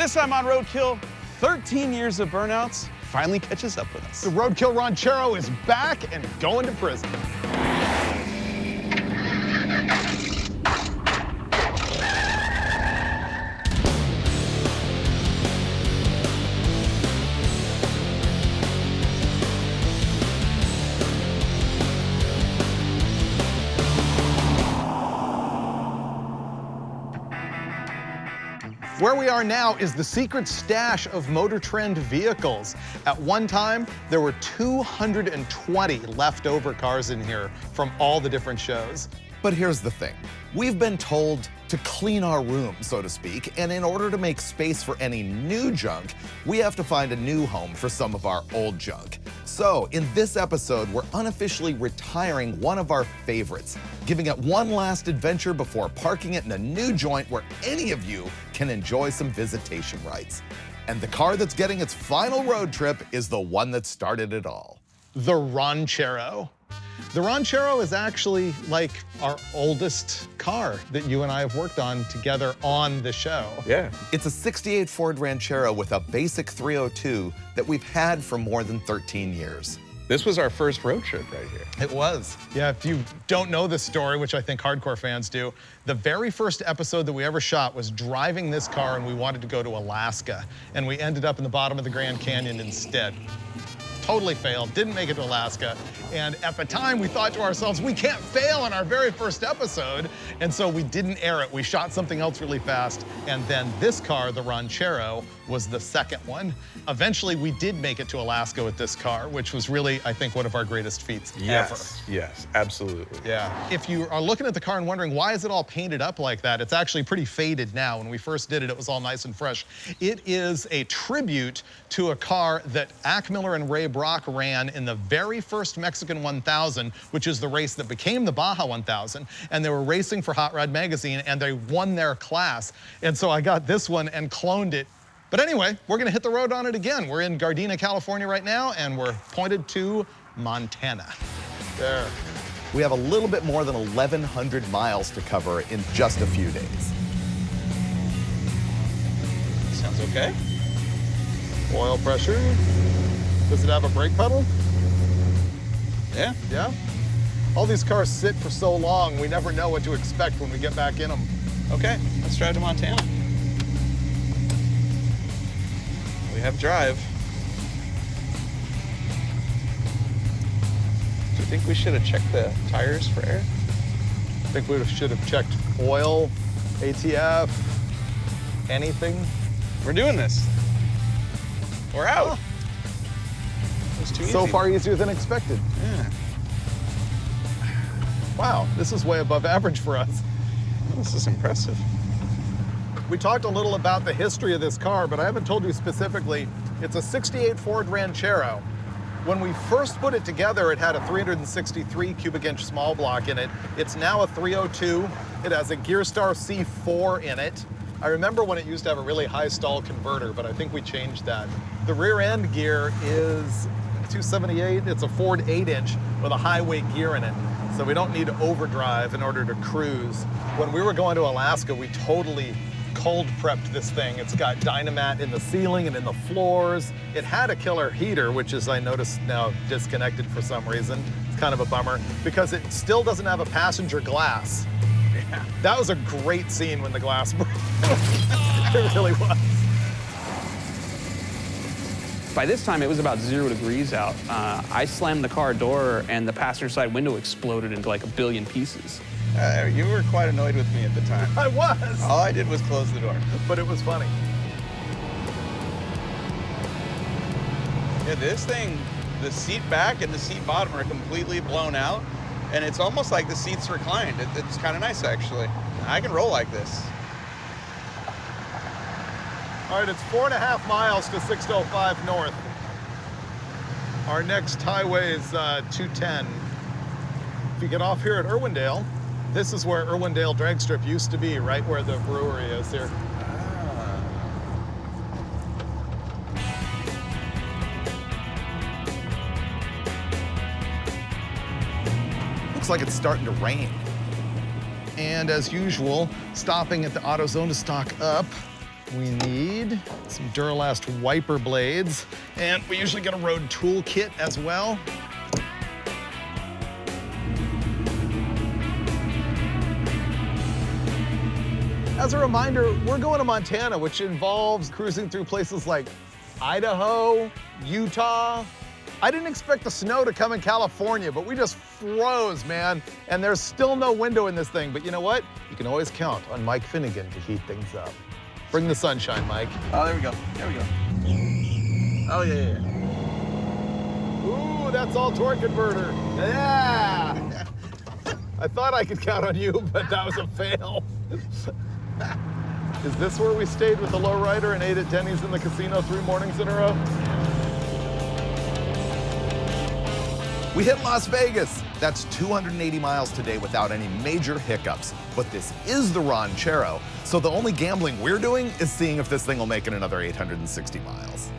This time on Roadkill, 13 years of burnouts finally catches up with us. The Roadkill Raunchero is back and going to prison. Where we are now is the secret stash of Motor Trend vehicles. At one time, there were 220 leftover cars in here from all the different shows. But here's the thing. We've been told to clean our room, so to speak, and in order to make space for any new junk, we have to find a new home for some of our old junk. So in this episode, we're unofficially retiring one of our favorites, giving it one last adventure before parking it in a new joint where any of you can enjoy some visitation rights. And the car that's getting its final road trip is the one that started it all. The Raunchero. The Raunchero is actually like our oldest car that you and I have worked on together on the show. Yeah. It's a '68 Ford Ranchero with a basic 302 that we've had for more than 13 years. This was our first road trip right here. It was. Yeah, if you don't know this story, which I think hardcore fans do, the very first episode that we ever shot was driving this car and we wanted to go to Alaska. And we ended up in the bottom of the Grand Canyon instead. Totally failed, didn't make it to Alaska. And at the time, we thought to ourselves, we can't fail on our very first episode. And so we didn't air it. We shot something else really fast. And then this car, the Raunchero, was the second one. Eventually, we did make it to Alaska with this car, which was really, I think, one of our greatest feats ever. Yes, absolutely. Yeah. If you are looking at the car and wondering, why is it all painted up like that? It's actually pretty faded now. When we first did it, it was all nice and fresh. It is a tribute to a car that Ack Miller and Ray Brock ran in the very first Mexican 1000, which is the race that became the Baja 1000. And they were racing for Hot Rod Magazine, and they won their class. And so I got this one and cloned it. But anyway, we're gonna hit the road on it again. We're in Gardena, California right now, and we're pointed to Montana. There. We have a little bit more than 1,100 miles to cover in just a few days. Sounds okay. Oil pressure. Does it have a brake pedal? Yeah. Yeah? All these cars sit for so long, we never know what to expect when we get back in them. Okay, let's drive to Montana. We have drive. Do you think we should have checked the tires for air? I think we should have checked oil, ATF, anything. We're doing this. We're out. Oh. It was too easy. So far easier than expected. Yeah. Wow, this is way above average for us. This is impressive. We talked a little about the history of this car, but I haven't told you specifically. It's a '68 Ford Ranchero. When we first put it together, it had a 363 cubic inch small block in it. It's now a 302. It has a Gearstar C4 in it. I remember when it used to have a really high stall converter, but I think we changed that. The rear end gear is 278. It's a Ford 8-inch with a highway gear in it. So we don't need overdrive in order to cruise. When we were going to Alaska, we totally cold prepped this thing. It's got Dynamat in the ceiling and in the floors. It had a killer heater, which is, I noticed, now disconnected for some reason. It's kind of a bummer because it still doesn't have a passenger glass. Yeah. That was a great scene when the glass broke. It really was. By this time, it was about 0 degrees out. I slammed the car door and the passenger side window exploded into like a billion pieces. You were quite annoyed with me at the time. I was. All I did was close the door. But it was funny. Yeah, this thing, the seat back and the seat bottom are completely blown out, and it's almost like the seat's reclined. It's kind of nice, actually. I can roll like this. All right, it's 4.5 miles to 605 North. Our next highway is 210. If you get off here at Irwindale, this is where Irwindale Drag Strip used to be, right where the brewery is here. Looks like it's starting to rain. And as usual, stopping at the AutoZone to stock up. We need some Duralast wiper blades, and we usually get a road tool kit as well. As a reminder, we're going to Montana, which involves cruising through places like Idaho, Utah. I didn't expect the snow to come in California, but we just froze, man. And there's still no window in this thing. But you know what? You can always count on Mike Finnegan to heat things up. Bring the sunshine, Mike. Oh, there we go. There we go. Oh, yeah. Ooh, that's all torque converter. Yeah! I thought I could count on you, but that was a fail. Is this where we stayed with the lowrider and ate at Denny's in the casino 3 mornings in a row? We hit Las Vegas. That's 280 miles today without any major hiccups. But this is the Raunchero, so the only gambling we're doing is seeing if this thing will make it another 860 miles.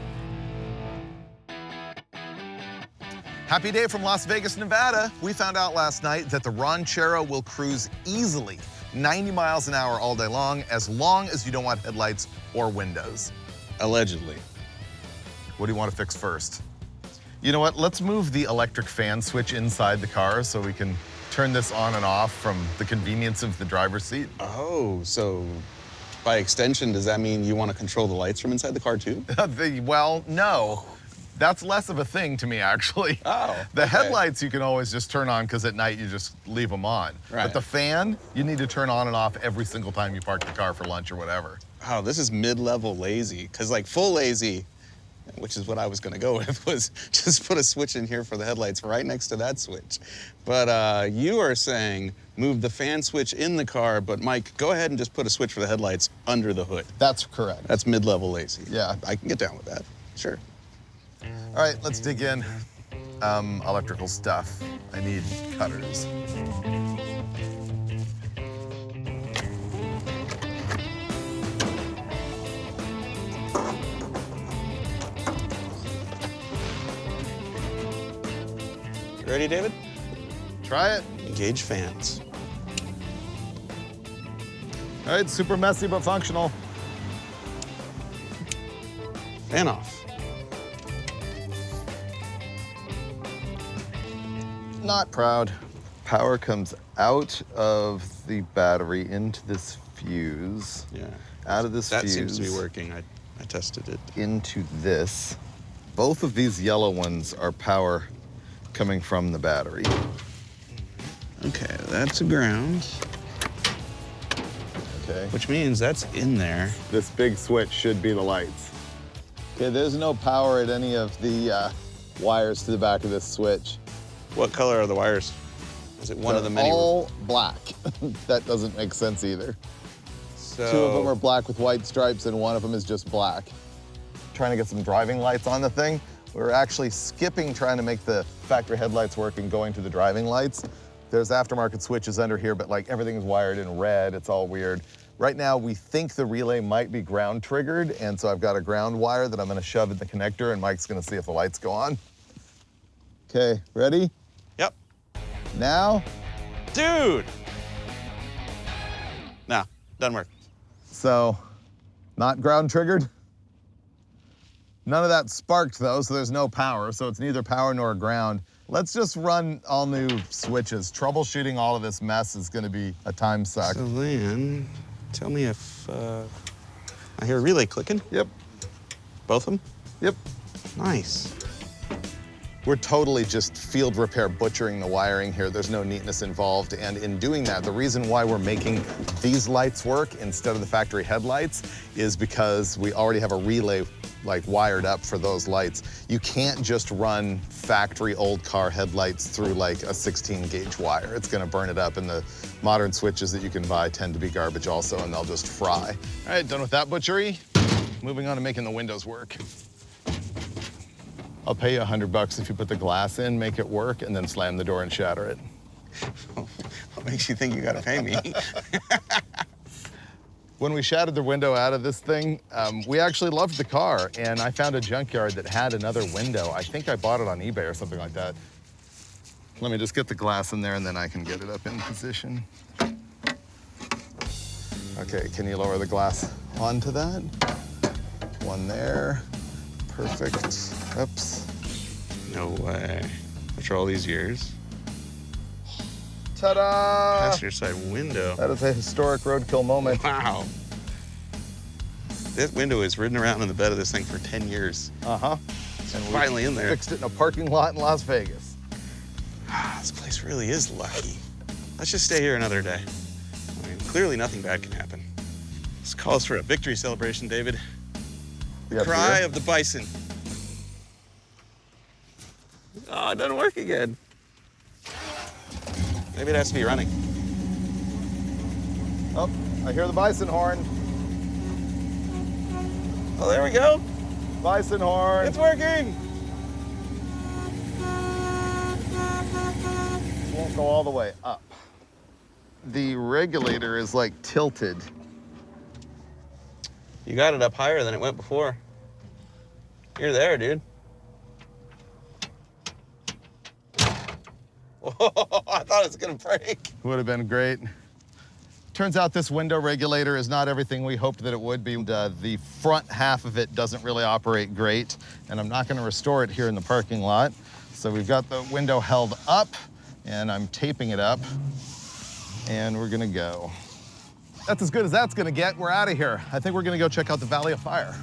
Happy day from Las Vegas, Nevada. We found out last night that the Raunchero will cruise easily 90 miles an hour all day long as you don't want headlights or windows. Allegedly. What do you want to fix first? You know what, let's move the electric fan switch inside the car so we can turn this on and off from the convenience of the driver's seat. Oh, so by extension, does that mean you want to control the lights from inside the car too? Well, no. That's less of a thing to me, actually. Oh, The okay. headlights you can always just turn on because at night you just leave them on. Right. But the fan, you need to turn on and off every single time you park the car for lunch or whatever. Oh, this is mid-level lazy. Because like full lazy, which is what I was going to go with, was just put a switch in here for the headlights right next to that switch. But you are saying move the fan switch in the car, but Mike, go ahead and just put a switch for the headlights under the hood. That's correct. That's mid-level lazy. Yeah. I can get down with that. Sure. All right, let's dig in. Electrical stuff. I need cutters. You ready, David? Try it. Engage fans. All right, super messy but functional. Fan off. Not proud. Power comes out of the battery into this fuse. Yeah. Out of this That fuse. seems to be working. I tested it. Into this. Both of these yellow ones are power coming from the battery. Okay, that's a ground, Okay. which means that's in there. This big switch should be the lights. Okay, there's no power at any of the wires to the back of this switch. What color are the wires? Is it one of the many? All black. That doesn't make sense either. So, 2 of them are black with white stripes and 1 of them is just black. Trying to get some driving lights on the thing. We're actually skipping trying to make the factory headlights work and going to the driving lights. There's aftermarket switches under here, but like everything's wired in red. It's all weird. Right now, we think the relay might be ground triggered, and so I've got a ground wire that I'm gonna shove in the connector, and Mike's gonna see if the lights go on. Okay, ready? Yep. Now? Dude! No, doesn't work. So, not ground triggered? None of that sparked though, so there's no power, so it's neither power nor ground. Let's just run all new switches. Troubleshooting all of this mess is gonna be a time suck. So then, tell me if, I hear a relay clicking. Yep, Both of them? yep. Nice. We're totally just field repair butchering the wiring here. There's no neatness involved. And in doing that, the reason why we're making these lights work instead of the factory headlights is because we already have a relay like wired up for those lights. You can't just run factory old car headlights through like a 16 gauge wire. It's gonna burn it up, and the modern switches that you can buy tend to be garbage also, and they'll just fry. All right, done with that butchery. Moving on to making the windows work. I'll pay you $100 if you put the glass in, make it work, and then slam the door and shatter it. What makes you think you gotta pay me? When we shattered the window out of this thing, we actually loved the car, and I found a junkyard that had another window. I think I bought it on eBay or something like that. Let me just get the glass in there, and then I can get it up in position. All Okay, can you lower the glass onto that? One there. Perfect. Oops. No way. After all these years. Ta-da! Passenger side window. That is a historic roadkill moment. Wow. This window is ridden around in the bed of this thing for 10 years. Uh-huh. And finally in there. Fixed it in a parking lot in Las Vegas. This place really is lucky. Let's just stay here another day. I mean, clearly nothing bad can happen. This calls for a victory celebration, David. You got Cry beer? of the bison. Oh, it doesn't work again. Maybe it has to be running. Oh, I hear the bison horn. Oh, there we go. Bison horn. It's working. Won't go all the way up. The regulator is like tilted. You got it up higher than it went before. You're there, dude. Whoa, I thought it was gonna break. Would have been great. Turns out this window regulator is not everything we hoped that it would be. The front half of it doesn't really operate great, and I'm not gonna restore it here in the parking lot. So we've got the window held up, and I'm taping it up, and we're gonna go. That's as good as that's gonna get. We're out of here. I think we're gonna go check out the Valley of Fire.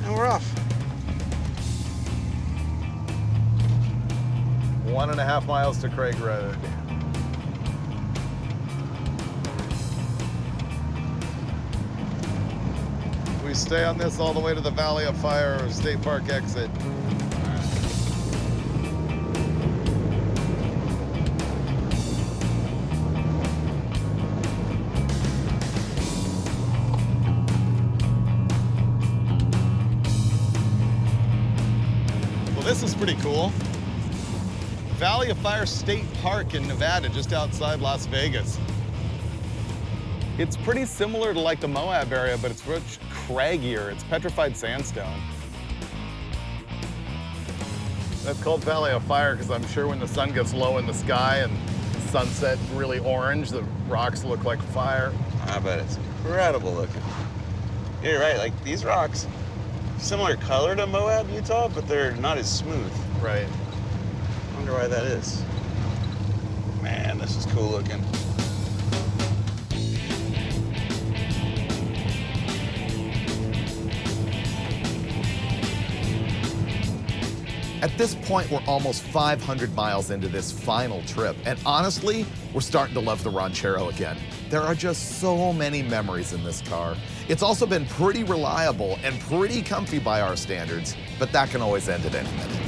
And we're off. 1.5 miles to Craig Road. We stay on this all the way to the Valley of Fire State Park exit. Well, this is pretty cool. Valley of Fire State Park in Nevada, just outside Las Vegas. It's pretty similar to like the Moab area, but it's much craggier. It's petrified sandstone. That's called Valley of Fire because I'm sure when the sun gets low in the sky and the sunset really orange, the rocks look like fire. I bet it's incredible looking. You're right, like these rocks, similar color to Moab, Utah, but they're not as smooth. Right. I wonder why that is. Man, this is cool looking. At this point, we're almost 500 miles into this final trip, and honestly, we're starting to love the Raunchero again. There are just so many memories in this car. It's also been pretty reliable and pretty comfy by our standards, but that can always end at any minute.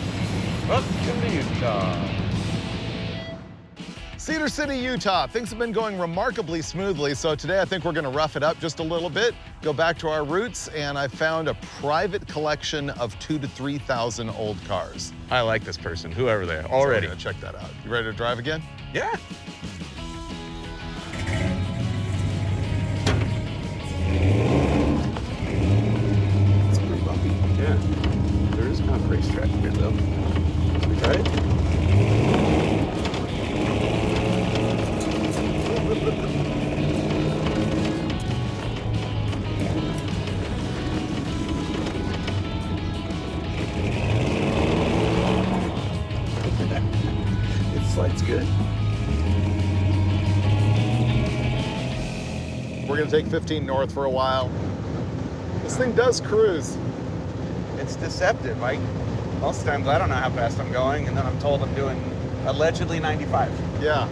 Welcome to Utah. Cedar City, Utah. Things have been going remarkably smoothly, so today I think we're gonna rough it up just a little bit, go back to our roots, and I found a private collection of 2,000 to 3,000 old cars. I like this person, whoever they are, So already. we're gonna check that out. You ready to drive again? Yeah. It's pretty bumpy. Yeah. There is kind of racetrack here, though. Should we try it? It slides good. We're gonna take 15 north for a while. This thing does cruise. It's deceptive. Most times I don't know how fast I'm going, and then I'm told I'm doing allegedly 95. Yeah.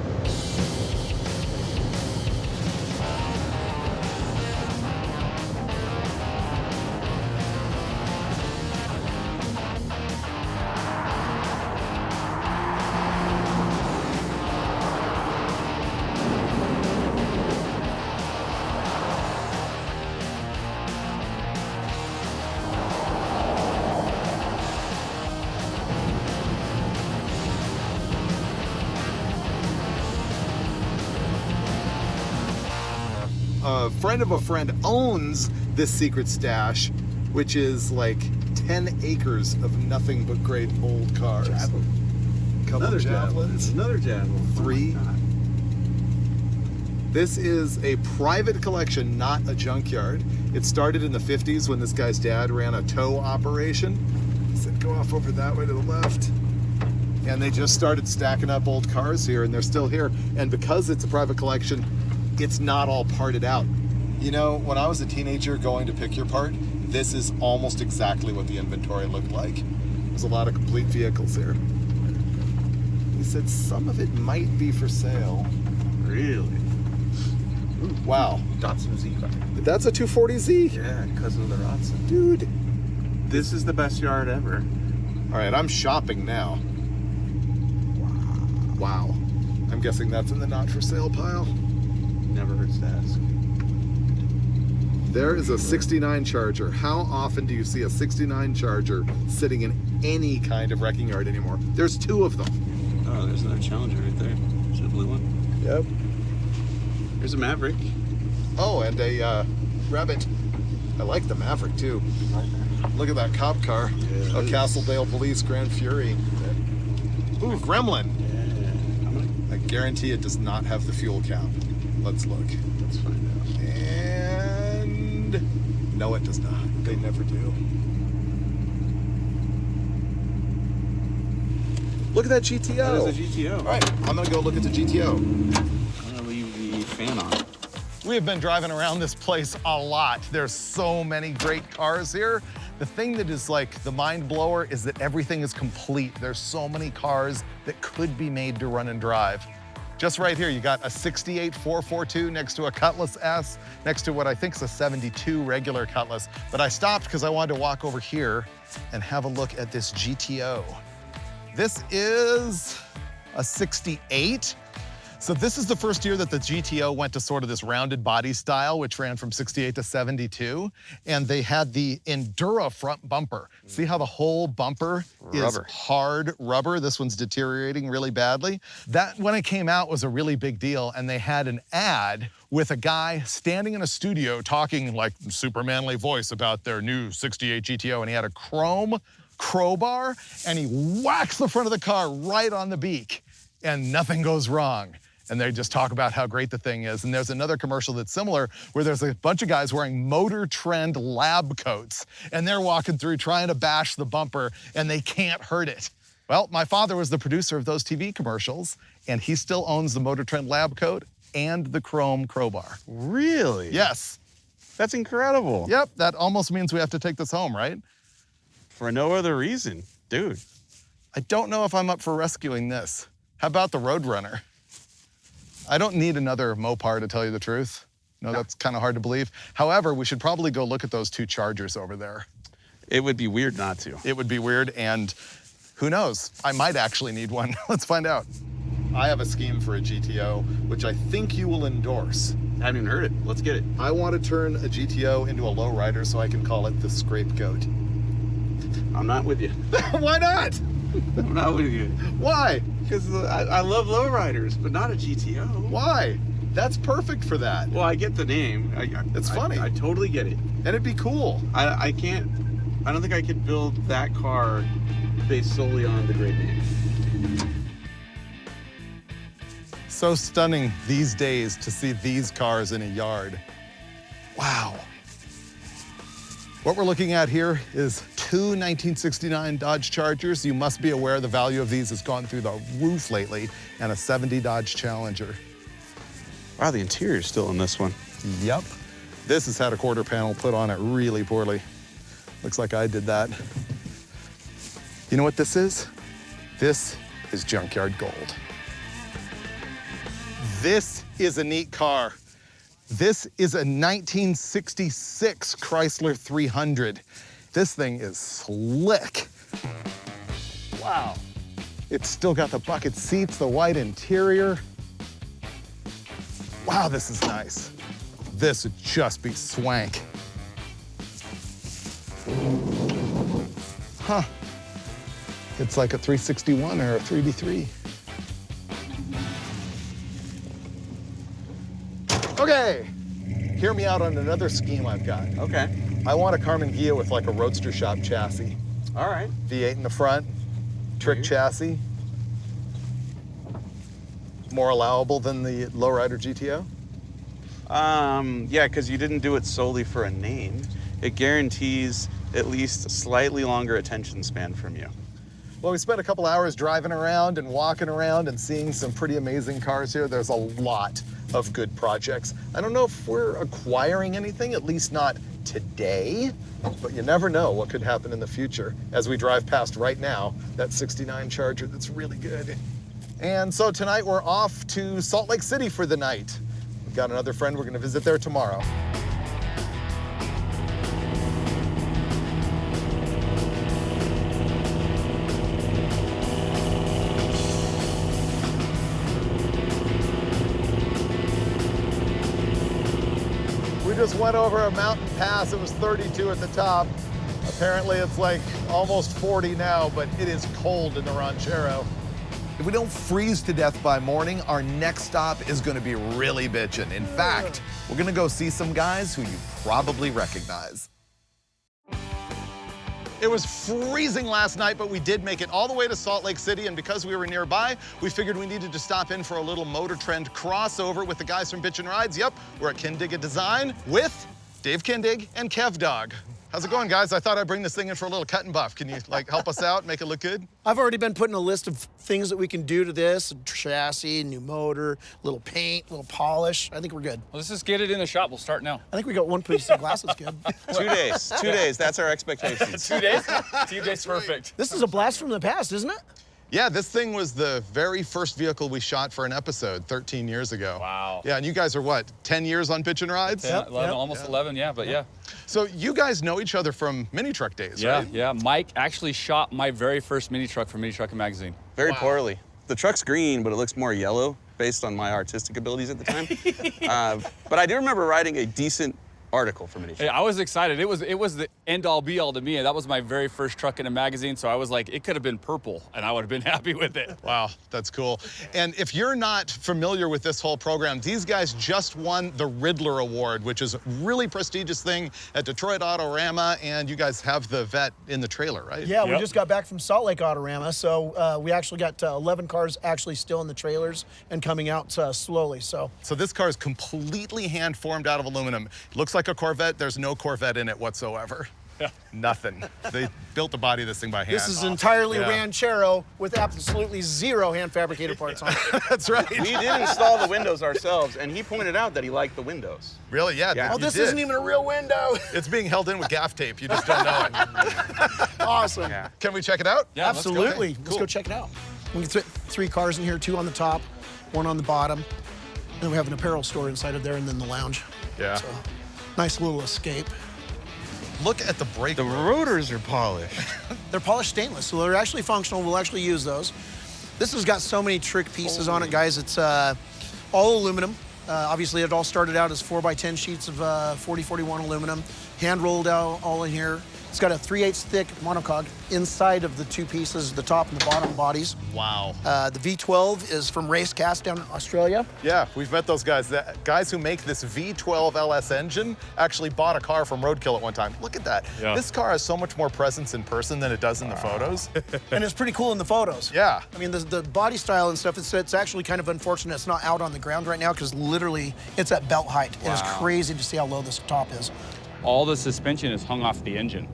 A friend of a friend owns this secret stash, which is like 10 acres of nothing but great old cars. Couple Another javelins. Another javelin. 3. This is a private collection, not a junkyard. It started in the 50s when this guy's dad ran a tow operation. He said, go off over that way to the left. And they just started stacking up old cars here, and they're still here. And because it's a private collection, it's not all parted out. You know, when I was a teenager going to pick your part, this is almost exactly what the inventory looked like. There's a lot of complete vehicles here. He said some of it might be for sale. Really? Ooh, wow. Datsun Z car. That's a 240Z. Yeah, because of the Datsun. Dude. This is the best yard ever. All right, I'm shopping now. Wow. I'm guessing that's in the not for sale pile. Never hurts to ask. There is a 69 Charger. How often do you see a 69 Charger sitting in any kind of wrecking yard anymore? There's two of them. Oh, there's another Challenger right there. Is it a blue one? Yep. There's a Maverick. Oh, and a Rabbit. I like the Maverick too. Look at that cop car. Yeah, A Castledale Police Grand Fury. Ooh, Gremlin. Yeah. I guarantee it does not have the fuel count. Let's look. Let's find out. And no, it does not. They never do. Look at that GTO. That is a GTO. All right, I'm gonna go look at the GTO. I'm gonna leave the fan on. We have been driving around this place a lot. There's so many great cars here. The thing that is like the mind blower is that everything is complete. There's so many cars that could be made to run and drive. Just right here, you got a 68 442 next to a Cutlass S, next to what I think is a 72 regular Cutlass. But I stopped because I wanted to walk over here and have a look at this GTO. This is a 68. So this is the first year that the GTO went to sort of this rounded body style, which ran from 68 to 72. And they had the Endura front bumper. See how the whole bumper is hard rubber? This one's deteriorating really badly. That, when it came out, was a really big deal. And they had an ad with a guy standing in a studio talking like super manly voice about their new 68 GTO. And he had a chrome crowbar and he whacks the front of the car right on the beak and nothing goes wrong. And they just talk about how great the thing is. And there's another commercial that's similar where there's a bunch of guys wearing Motor Trend lab coats and they're walking through trying to bash the bumper and they can't hurt it. Well, my father was the producer of those TV commercials and he still owns the Motor Trend lab coat and the chrome crowbar. Really? Yes. That's incredible. Yep, that almost means we have to take this home, right? For no other reason, dude. I don't know if I'm up for rescuing this. How about the Roadrunner? I don't need another Mopar, to tell you the truth. No, that's kind of hard to believe. However, we should probably go look at those two Chargers over there. It would be weird not to. It would be weird, and who knows? I might actually need one. Let's find out. I have a scheme for a GTO, which I think you will endorse. I haven't even heard it. Let's get it. I want to turn a GTO into a lowrider so I can call it the Scrapegoat. I'm not with you. Why not? I'm not with you. Why? Because I love lowriders, but not a GTO. Why? That's perfect for that. Well, I get the name. It's funny. I totally get it. And it'd be cool. I don't think I could build that car based solely on the great name. So stunning these days to see these cars in a yard. Wow. What we're looking at here is two 1969 Dodge Chargers. You must be aware the value of these has gone through the roof lately, and a 70 Dodge Challenger. Wow, the interior's still in this one. Yep. This has had a quarter panel put on it really poorly. Looks like I did that. You know what this is? This is junkyard gold. This is a neat car. This is a 1966 Chrysler 300. This thing is slick. Wow. It's still got the bucket seats, the white interior. Wow, this is nice. This would just be swank. Huh. It's like a 361 or a 3B3. Okay, hear me out on another scheme I've got. Okay. I want a Carmen Ghia with like a Roadster Shop chassis. All right. V8 in the front, trick chassis. More allowable than the lowrider GTO? Yeah, because you didn't do it solely for a name. It guarantees at least a slightly longer attention span from you. Well, we spent a couple hours driving around and walking around and seeing some pretty amazing cars here. There's a lot of good projects. I don't know if we're acquiring anything, at least not today, but you never know what could happen in the future as we drive past right now that 69 Charger that's really good. And so tonight we're off to Salt Lake City for the night. We've got another friend we're gonna visit there tomorrow. We just went over a mountain pass. It was 32 at the top. Apparently it's like almost 40 now, but it is cold in the Raunchero. If we don't freeze to death by morning, our next stop is gonna be really bitchin'. In fact, we're gonna go see some guys who you probably recognize. It was freezing last night, but we did make it all the way to Salt Lake City, and because we were nearby, we figured we needed to stop in for a little Motor Trend crossover with the guys from Bitchin' Rides. Yep, we're at Kindig Design with Dave Kindig and Kev Dog. How's it going, guys? I thought I'd bring this thing in for a little cut and buff. Can you, like, help us out, make it look good? I've already been putting a list of things that we can do to this: a chassis, new motor, little paint, little polish. I think we're good. Let's just get it in the shop. We'll start now. I think we got one piece of glass that's good. 2 days, 2 days, that's our expectations. 2 days? 2 days, perfect. This is a blast from the past, isn't it? Yeah, this thing was the very first vehicle we shot for an episode 13 years ago. Wow. Yeah, and you guys are what, 10 years on Bitchin' Rides? Yeah, 11, almost 11, yeah, but yeah. So you guys know each other from mini truck days, Yeah, right? yeah. Mike actually shot my very first mini truck for Mini Trucking Magazine. Very poorly. The truck's green, but it looks more yellow based on my artistic abilities at the time. But I do remember writing a decent article for Mini Truck. Hey, I was excited. It was the end-all be-all to me. That was my very first truck in a magazine, so I was like, it could have been purple, and I would have been happy with it. Wow, that's cool. And if you're not familiar with this whole program, these guys just won the Riddler Award, which is a really prestigious thing at Detroit Autorama, and you guys have the vet in the trailer, right? Yeah, we Yep. just got back from Salt Lake Autorama, so we actually got 11 cars actually still in the trailers and coming out slowly. So So this car is completely hand-formed out of aluminum. It looks like a Corvette. There's no Corvette in it whatsoever. Yeah. Nothing. They built the body of this thing by hand. this is entirely Yeah. Raunchero with absolutely zero hand-fabricated parts on it. That's right. We did install the windows ourselves, and he pointed out that he liked the windows. Really? Yeah. Yeah. Oh, you this did. isn't even a real window. It's being held in with gaff tape. You just don't know it. Awesome. Yeah. Can we check it out? Yeah, let's go. Absolutely. Okay, Let's cool. go check it out. We can fit 3 cars in here, 2 on the top, 1 on the bottom. Then we have an apparel store inside of there, and then the lounge. Yeah. So, nice little escape. Look at the brake. The rotors are polished. They're polished stainless, so they're actually functional. We'll actually use those. This has got so many trick pieces on it, guys. It's all aluminum. Obviously, it all started out as 4x10 sheets of 4041 aluminum, hand rolled out all in here. It's got a 3/8 thick monocog inside of the 2 pieces, the top and the bottom bodies. Wow. The V12 is from Racecast down in Australia. Yeah, we've met those guys. The guys who make this V12 LS engine actually bought a car from Roadkill at one time. Look at that. Yeah. This car has so much more presence in person than it does in the photos. And it's pretty cool in the photos. Yeah. I mean, the body style and stuff, it's actually kind of unfortunate it's not out on the ground right now because literally it's at belt height. It is crazy to see how low this top is. All the suspension is hung off the engine.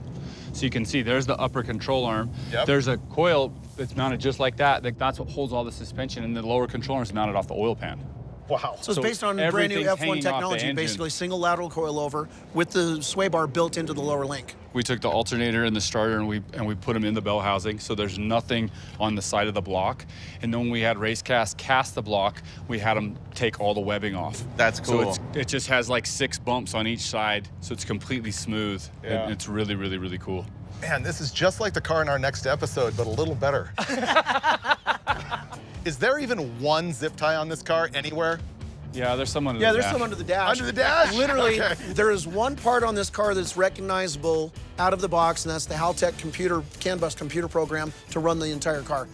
So you can see there's the upper control arm. Yep. There's a coil that's mounted just like that. That's what holds all the suspension, and the lower control arm is mounted off the oil pan. Wow. So it's So based on brand new everything's F1 hanging off the technology, engine. basically single lateral coilover with the sway bar built into the lower link. We took the alternator and the starter and we put them in the bell housing, so there's nothing on the side of the block. And then when we had Racecast cast the block, we had them take all the webbing off. That's cool. So it just has like 6 bumps on each side, so it's completely smooth. Yeah. And it's really, really, really cool. Man, this is just like the car in our next episode, but a little better. Is there even one zip tie on this car anywhere? Yeah, there's some under Yeah, the there's dash. some under the dash. Under the dash? Literally, Okay. there is one part on this car that's recognizable out of the box, and that's the Haltech CAN bus computer program to run the entire car.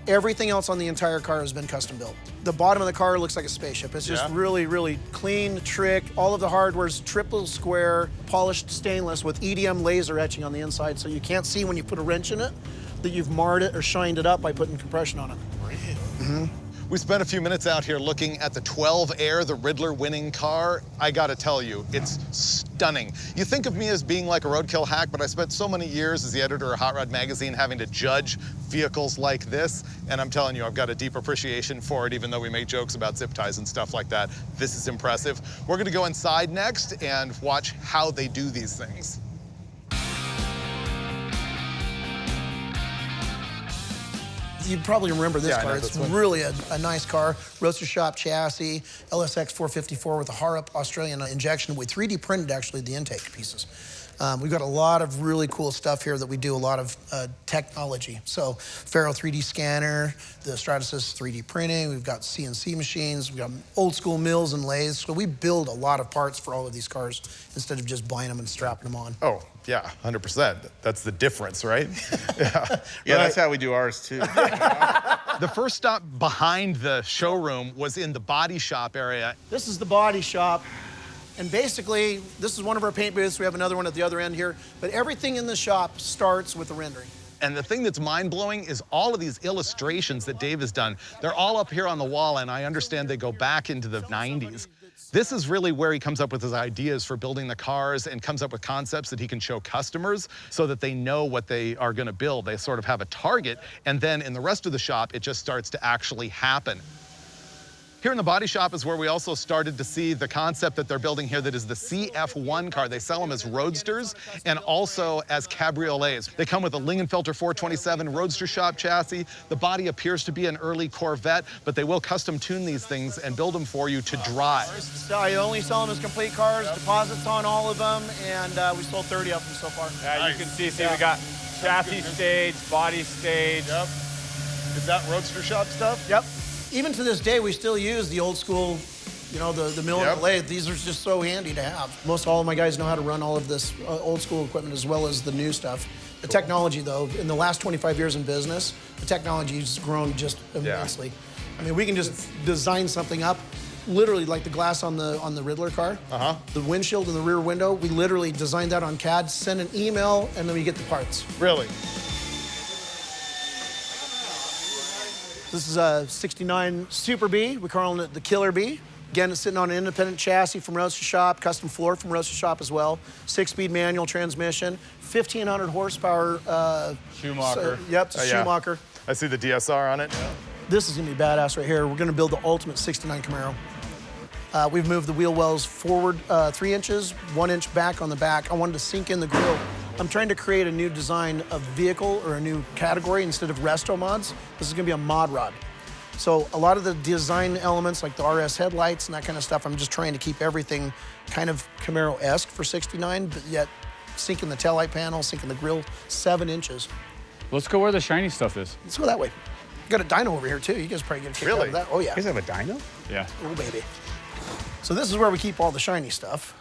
Everything else on the entire car has been custom built. The bottom of the car looks like a spaceship. It's just Yeah. really, really clean, trick. All of the hardware's triple square, polished stainless with EDM laser etching on the inside, so you can't see when you put a wrench in it that you've marred it or shined it up by putting compression on it. We spent a few minutes out here looking at the 12 Air, the Riddler winning car. I gotta tell you, it's stunning. You think of me as being like a roadkill hack, but I spent so many years as the editor of Hot Rod Magazine having to judge vehicles like this, and I'm telling you, I've got a deep appreciation for it, even though we make jokes about zip ties and stuff like that. This is impressive. We're gonna go inside next and watch how they do these things. You probably remember this Yeah, I car. know It's this one. really a nice car. Roadster shop chassis, LSX 454 with a Harrop Australian injection. We 3D printed, actually, the intake pieces. We've got a lot of really cool stuff here that we do, a lot of technology. So Faro 3D scanner, the Stratasys 3D printing, we've got CNC machines, we've got old school mills and lathes. So we build a lot of parts for all of these cars instead of just buying them and strapping them on. Oh, yeah, 100%. That's the difference, right? Yeah. Yeah, that's how we do ours too. The first stop behind the showroom was in the body shop area. This is the body shop. And basically, this is one of our paint booths. We have another one at the other end here. But everything in the shop starts with the rendering. And the thing that's mind-blowing is all of these illustrations that Dave has done. They're all up here on the wall, and I understand they go back into the 90s. This is really where he comes up with his ideas for building the cars and comes up with concepts that he can show customers so that they know what they are going to build. They sort of have a target, and then in the rest of the shop, it just starts to actually happen. Here in the body shop is where we also started to see the concept that they're building here that is the CF1 car. They sell them as roadsters and also as cabriolets. They come with a Lingenfelter 427 roadster shop chassis. The body appears to be an early Corvette, but they will custom tune these things and build them for you to drive. So I only sell them as complete cars, deposits on all of them, and we sold 30 of them so far. Yeah, you can see we got chassis stage, body stage. Yep. Is that roadster shop stuff? Yep. Even to this day, we still use the old school, you know, the mill and the lathe. These are just so handy to have. Most all of my guys know how to run all of this old school equipment as well as the new stuff. The technology, though, in the last 25 years in business, the technology has grown just immensely. I mean, we can just design something up, literally like the glass on the Riddler car. The windshield and the rear window, we literally designed that on CAD, send an email, and then we get the parts. Really? This is a 69 Super B. We're calling it the Killer B. Again, it's sitting on an independent chassis from Roadster Shop, custom floor from Roadster Shop as well. 6-speed manual transmission, 1,500 horsepower. Schumacher. Yep, it's a Schumacher. I see the DSR on it. This is gonna be badass right here. We're gonna build the ultimate 69 Camaro. We've moved the wheel wells forward 3 inches, 1 inch back on the back. I wanted to sink in the grille. I'm trying to create a new design of vehicle or a new category instead of resto mods. This is gonna be a mod rod. So a lot of the design elements like the RS headlights and that kind of stuff, I'm just trying to keep everything kind of Camaro-esque for 69, but yet sinking the taillight panel, sinking the grille 7 inches. Let's go where the shiny stuff is. Let's go that way. Got a dyno over here too. You guys probably get a kick out of that. Oh yeah. You guys have a dyno? Yeah. Oh baby. So this is where we keep all the shiny stuff.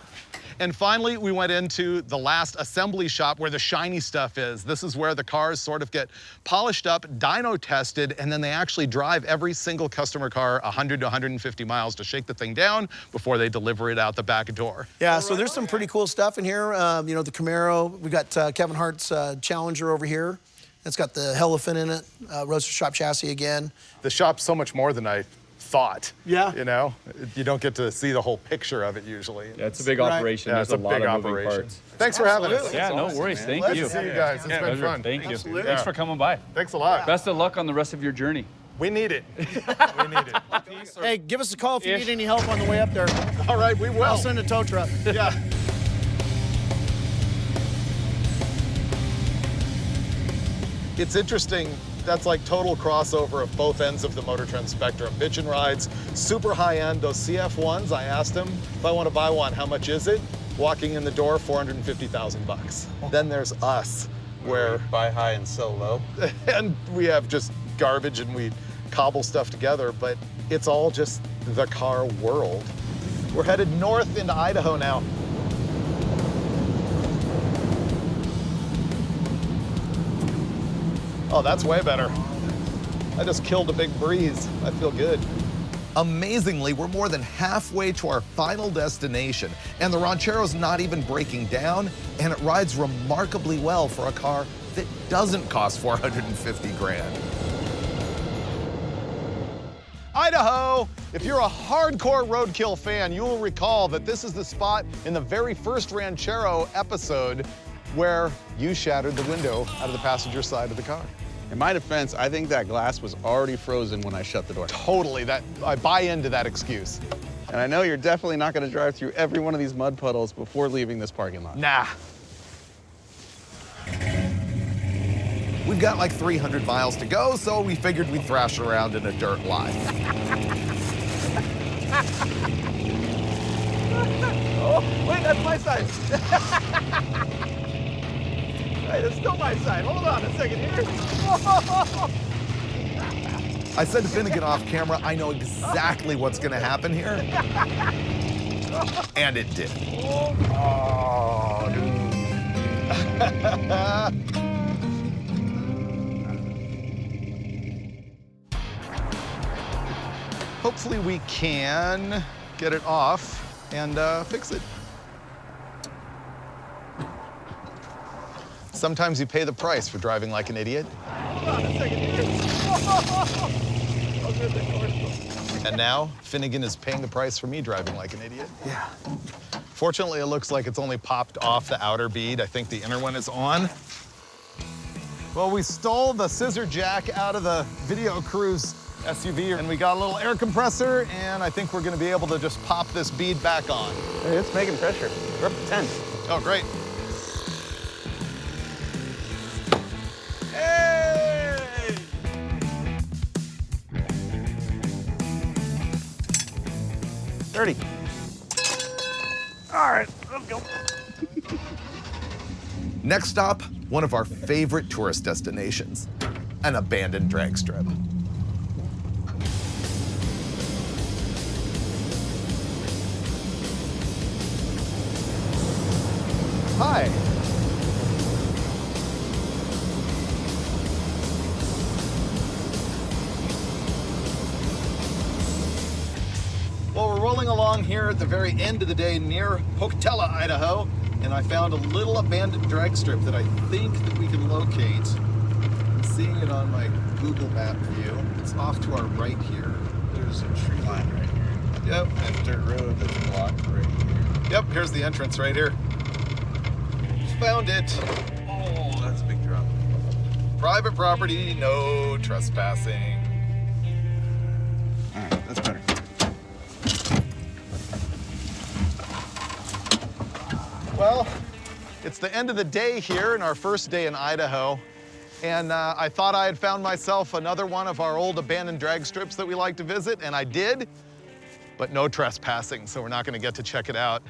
And finally, we went into the last assembly shop where the shiny stuff is. This is where the cars sort of get polished up, dyno tested, and then they actually drive every single customer car 100 to 150 miles to shake the thing down before they deliver it out the back door. Yeah, so there's some pretty cool stuff in here. You know, the Camaro. We got Kevin Hart's Challenger over here. It's got the Elephant in it, Roadster Shop chassis again. The shop's so much more than I thought. Yeah. You know, you don't get to see the whole picture of it usually. Yeah, it's a big operation. Yeah, There's it's a a lot big of moving operation. parts. Thanks for having us. Yeah, no worries. Thank Glad you. to see you guys. It's been Pleasure. fun. Thank you. Absolutely. Thanks for coming by. Thanks a lot. Best of luck on the rest of your journey. We need it. We need it. Hey, give us a call if you need any help on the way up there. All right, we will. I'll send a tow truck. Yeah. It's interesting. That's like total crossover of both ends of the Motor Trend spectrum. Bitch and rides, super high end. Those CF1s, I asked him, if I want to buy one, how much is it? Walking in the door, 450,000 bucks. Then there's us, where Buy high and sell low. and we have just garbage and we cobble stuff together, but it's all just the car world. We're headed north into Idaho now. Oh, that's way better. I just killed a big breeze. I feel good. Amazingly, we're more than halfway to our final destination, and the Raunchero's not even breaking down, and it rides remarkably well for a car that doesn't cost 450 grand. Idaho! If you're a hardcore Roadkill fan, you will recall that this is the spot in the very first Raunchero episode where you shattered the window out of the passenger side of the car. In my defense, I think that glass was already frozen when I shut the door. Totally, I buy into that excuse. And I know you're definitely not gonna drive through every one of these mud puddles before leaving this parking lot. Nah. We've got like 300 miles to go, so we figured we'd thrash around in a dirt lot. Oh, wait, that's my side. Wait, it's still my side. Hold on a second here. I said to Finnegan off camera, I know exactly what's gonna happen here. And it did. Oh, dude. Hopefully we can get it off and fix it. Sometimes you pay the price for driving like an idiot. Hold on a second here. And now, Finnegan is paying the price for me driving like an idiot. Yeah. Fortunately, it looks like it's only popped off the outer bead. I think the inner one is on. Well, we stole the scissor jack out of the video crew's SUV, and we got a little air compressor, and I think we're gonna be able to just pop this bead back on. Hey, it's making pressure. We're up to 10. Oh, great. Hey! 30. All right, let's go. Next stop, one of our favorite tourist destinations, an abandoned drag strip. Hi. Well, we're rolling along here at the very end of the day near Pocatello, Idaho, and I found a little abandoned drag strip that I think that we can locate. I'm seeing it on my Google map view. It's off to our right here. There's a tree line right here. Yep. And dirt road that's blocked right here. Yep, here's the entrance right here. Found it. Oh, that's a big drop. Private property, no trespassing. All right, that's better. Well, it's the end of the day here and our first day in Idaho. And I thought I had found myself another one of our old abandoned drag strips that we like to visit, and I did, but no trespassing, so we're not gonna get to check it out.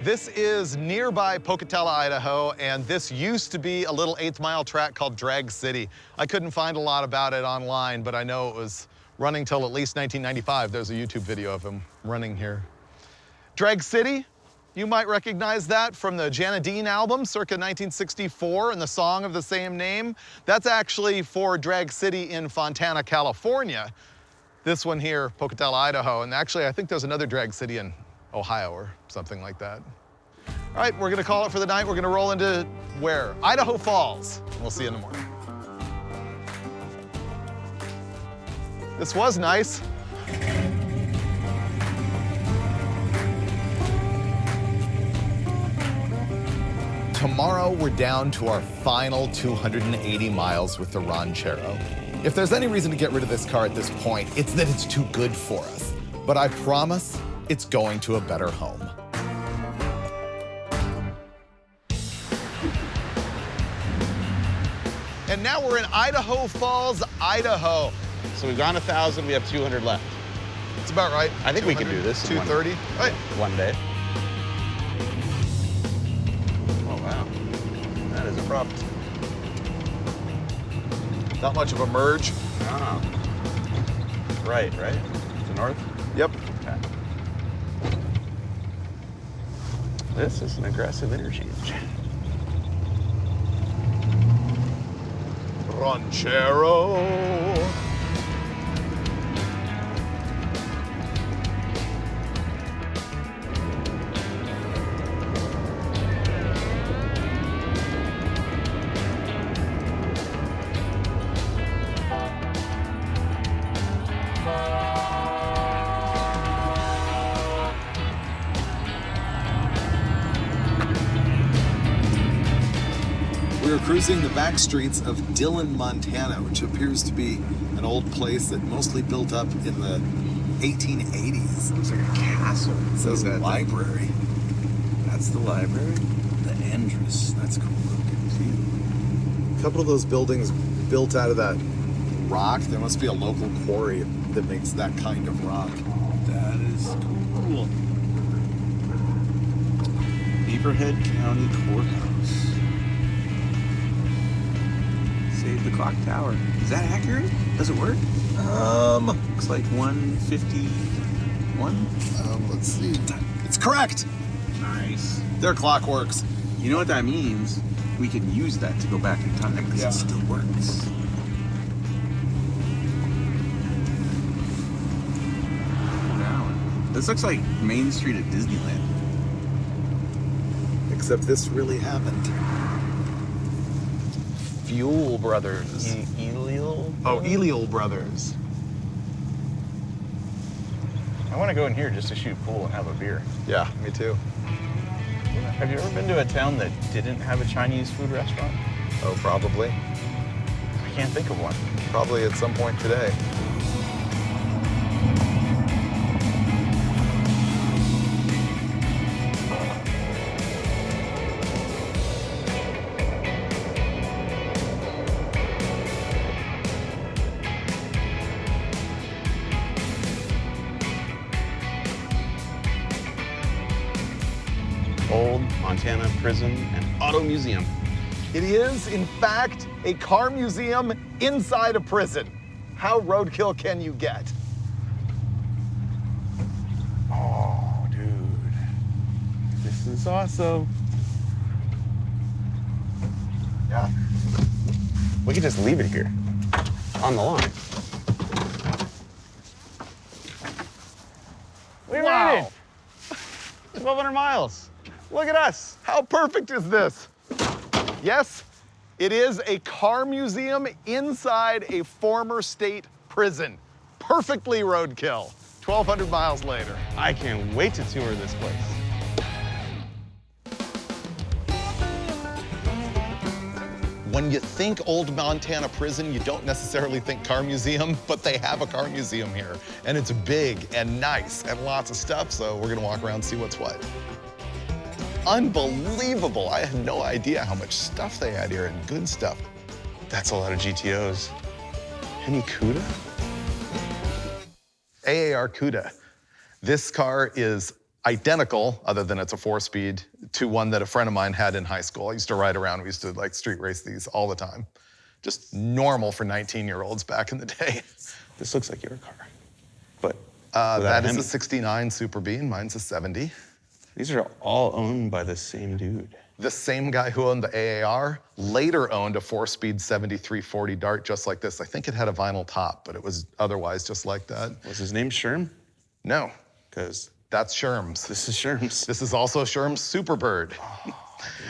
This is nearby Pocatello, Idaho, and this used to be a little 8th mile track called Drag City. I couldn't find a lot about it online, but I know it was running till at least 1995. There's a YouTube video of him running here. Drag City, you might recognize that from the Janet Dean album, circa 1964, and the song of the same name. That's actually for Drag City in Fontana, California. This one here, Pocatello, Idaho, and actually I think there's another Drag City in Ohio or something like that. All right, we're gonna call it for the night. We're gonna roll into where? Idaho Falls. We'll see you in the morning. This was nice. Tomorrow, we're down to our final 280 miles with the Raunchero. If there's any reason to get rid of this car at this point, it's that it's too good for us. But I promise, it's going to a better home. And now we're in Idaho Falls, Idaho. So we've gone 1,000, we have 200 left. It's about right. I think we can do this in 230. Right. one day. Oh, wow. That is abrupt. Not much of a merge. Ah. Right? To north? Yep. Okay. This is an aggressive interchange. Raunchero. We are cruising the back streets of Dillon, Montana, which appears to be an old place that mostly built up in the 1880s. Looks like a castle. It says a library. That's the library? The Andrus. That's cool looking. A couple of those buildings built out of that rock. There must be a local quarry that makes that kind of rock. That is cool. Beaverhead County Courthouse. Save the clock tower. Is that accurate? Does it work? Looks like 151. Let's see. It's correct. Nice. Their clock works. You know what that means? We can use that to go back in time because it still works. Wow. This looks like Main Street at Disneyland. Except this really happened. Fuel Brothers. Eliel? Oh, Eliel Brothers. I want to go in here just to shoot pool and have a beer. Yeah, me too. Have you ever been to a town that didn't have a Chinese food restaurant? Oh, probably. I can't think of one. Probably at some point today. Old Montana Prison and Auto Museum. It is, in fact, a car museum inside a prison. How roadkill can you get? Oh, dude. This is awesome. Yeah. We could just leave it here on the lawn. We made it! 1,200 miles. Look at us. How perfect is this? Yes, it is a car museum inside a former state prison. Perfectly roadkill. 1,200 miles later. I can't wait to tour this place. When you think old Montana prison, you don't necessarily think car museum, but they have a car museum here. And it's big and nice and lots of stuff, so we're gonna walk around and see what's what. Unbelievable. I had no idea how much stuff they had here and good stuff. That's a lot of GTOs. Any CUDA? AAR CUDA. This car is identical, other than it's a 4-speed, to one that a friend of mine had in high school. I used to ride around. We used to like street race these all the time. Just normal for 19-year-olds back in the day. This looks like your car. But that is a 69 Super B, and mine's a 70. these are all owned by the same dude. The same guy who owned the AAR later owned a 4-speed 7340 Dart just like this. I think it had a vinyl top, but it was otherwise just like that. Was his name Sherm? No, Because that's Sherm's. this is Sherm's. This is also Sherm's Superbird.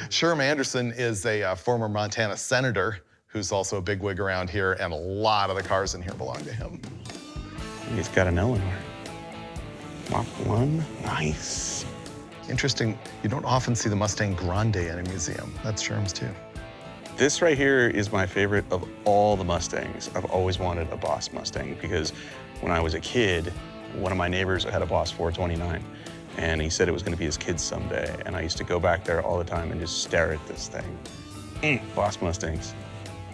Sherm Anderson is a former Montana senator who's also a bigwig around here, and a lot of the cars in here belong to him. He's got an Eleanor. Mach 1, nice. Interesting, you don't often see the Mustang Grande in a museum. That's Sherm's too. This right here is my favorite of all the Mustangs. I've always wanted a Boss Mustang because when I was a kid, one of my neighbors had a Boss 429, and he said it was gonna be his kid someday, and I used to go back there all the time and just stare at this thing. Boss Mustangs,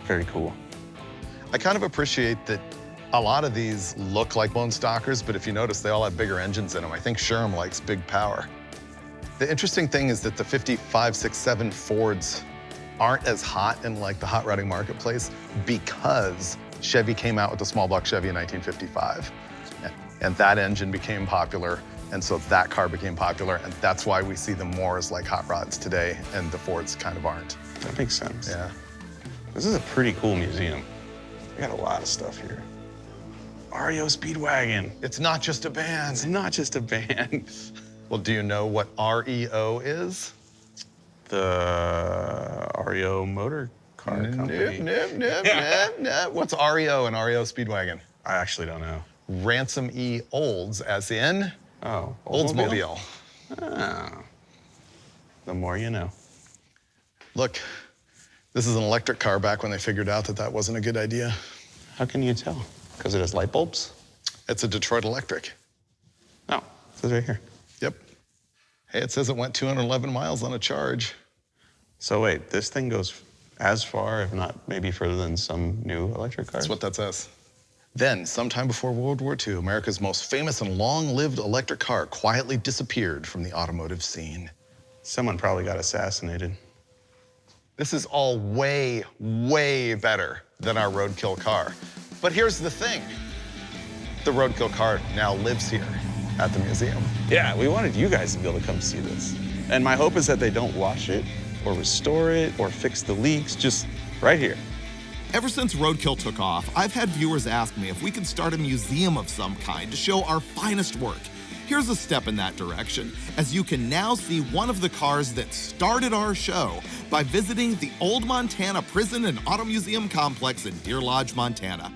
very cool. I kind of appreciate that a lot of these look like bone stockers, but if you notice, they all have bigger engines in them. I think Sherm likes big power. The interesting thing is that the 55, 6, 7 Fords aren't as hot in like the hot rodding marketplace because Chevy came out with the small block Chevy in 1955. And that engine became popular, and so that car became popular, and that's why we see them more as like hot rods today, and the Fords kind of aren't. That makes sense. Yeah. This is a pretty cool museum. They got a lot of stuff here. REO Speedwagon. It's not just a band. It's not just a band. Well, do you know what REO is? The REO Motor Car Company. Nope. What's REO and REO Speedwagon? I actually don't know. Ransom E. Olds, as in Oh, Oldsmobile. Oh. The more you know. Look, This is an electric car back when they figured out that that wasn't a good idea. How can you tell? Because it has light bulbs? It's a Detroit Electric. No, it says right here. Yep. Hey, it says it went 211 miles on a charge. So wait, this thing goes as far, if not maybe further than some new electric cars? That's what that says. Then, sometime before World War II, America's most famous and long-lived electric car quietly disappeared from the automotive scene. Someone probably got assassinated. This is all way, way better than our Roadkill car. But here's the thing. The Roadkill car now lives here at the museum. Yeah, we wanted you guys to be able to come see this. And my hope is that they don't wash it or restore it or fix the leaks, just right here. Ever since Roadkill took off, I've had viewers ask me if we could start a museum of some kind to show our finest work. Here's a step in that direction, as you can now see one of the cars that started our show by visiting the Old Montana Prison and Auto Museum Complex in Deer Lodge, Montana.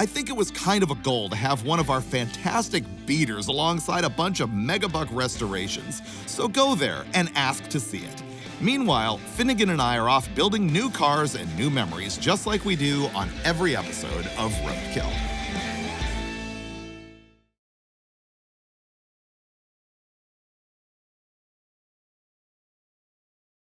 I think it was kind of a goal to have one of our fantastic beaters alongside a bunch of megabuck restorations, so go there and ask to see it. Meanwhile, Finnegan and I are off building new cars and new memories, just like we do on every episode of Roadkill.